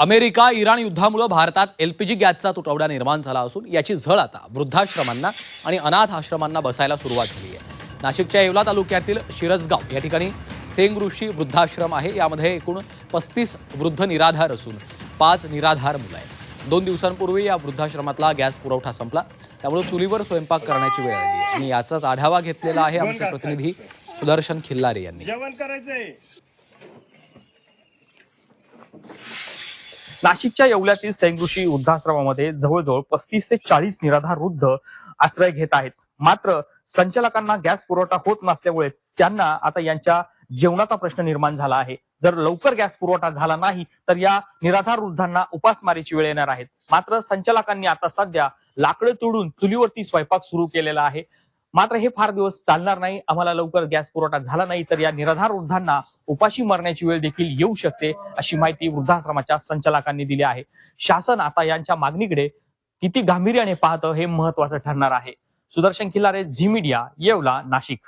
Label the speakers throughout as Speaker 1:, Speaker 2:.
Speaker 1: America Iran युद्धामुळे भारतात LPG गॅसचा तुटवडा निर्माण झाला असून याची झळ आता वृद्धाश्रमांना आणि अनाथ आश्रमांना बसायला सुरुवात झाली आहे। नाशिकच्या येवला तालुक्यातील शिरसगाव या ठिकाणी सेंग ऋषी वृद्धाश्रम आहे। यामध्ये एकूण 35 वृद्ध निराधार असून 5 निराधार मुलं आहेत। 2 दिवसांपूर्वी या वृद्धाश्रमातला गॅस पुरवठा संपला, त्यामुळे चुलीवर स्वयंपाक करण्याची वेळ आली आहे आणि याचाच आढावा घेतलेला आहे आमचे प्रतिनिधी सुदर्शन खिल्लारे यांनी।
Speaker 2: नाशिकच्या येवल्यातील सेंग ऋषी वृद्धाश्रमामध्ये जवळजवळ 35 ते 40 निराधार वृद्ध आश्रय घेत आहेत। मात्र संचालकांना गॅस पुरवठा होत नसल्यामुळे त्यांना आता यांच्या जेवणाचा प्रश्न निर्माण झाला आहे। जर लवकर गॅस पुरवठा झाला नाही तर या निराधार वृद्धांना उपासमारीची वेळ येणार आहे। मात्र संचालकांनी आता सध्या लाकडं तोडून चुलीवरती स्वयंपाक सुरू केलेला आहे। मात्र हे फार दिवस चालणार नाही। आम्हाला लवकर गॅस पुरवठा झाला नाही तर या निराधार वृद्धांना उपाशी मरण्याची वेळ देखील येऊ शकते, अशी माहिती वृद्धाश्रमाच्या संचालकांनी दिली आहे। शासन आता यांच्या मागणीकडे किती गांभीर्याने पाहतं हे महत्त्वाचं ठरणार आहे। सुदर्शन खिल्लारे, झी मीडिया, येवला, नाशिक।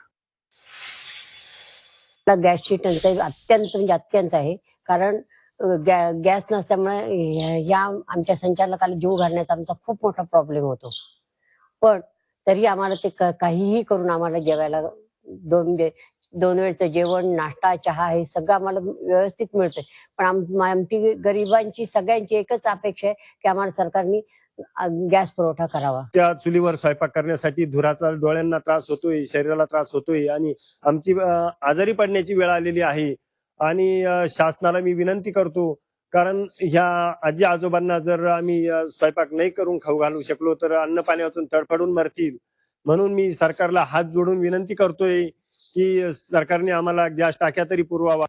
Speaker 3: गॅसची टंचाई अत्यंत आहे, कारण गॅस नसल्यामुळे या आमच्या संचालकाला जीव घालण्याचा आमचा खूप मोठा प्रॉब्लेम होतो। पण तरी आम्हाला ते काहीही करून आम्हाला जेवायला दोन वेळचं जेवण, नाश्ता, चहा हे सगळं आम्हाला व्यवस्थित मिळतंय। पण आमची गरिबांची सगळ्यांची एकच अपेक्षा आहे की आम्हाला सरकारने गॅस पुरवठा करावा।
Speaker 4: त्या चुलीवर स्वयंपाक करण्यासाठी धुराचा डोळ्यांना त्रास होतोय, शरीराला त्रास होतोय आणि आमची आजारी पडण्याची वेळ आलेली आहे। आणि शासनाला मी विनंती करतो, कारण ह्या आजी आजोबांना जर आम्ही स्वयंपाक नाही करून खाऊ घालू शकलो तर अन्न पाणी वाचून तडफडून मरतील। म्हणून मी सरकारला हात जोडून विनंती करतोय की सरकारने आम्हाला गॅस टाक्या तरी पुरवावा।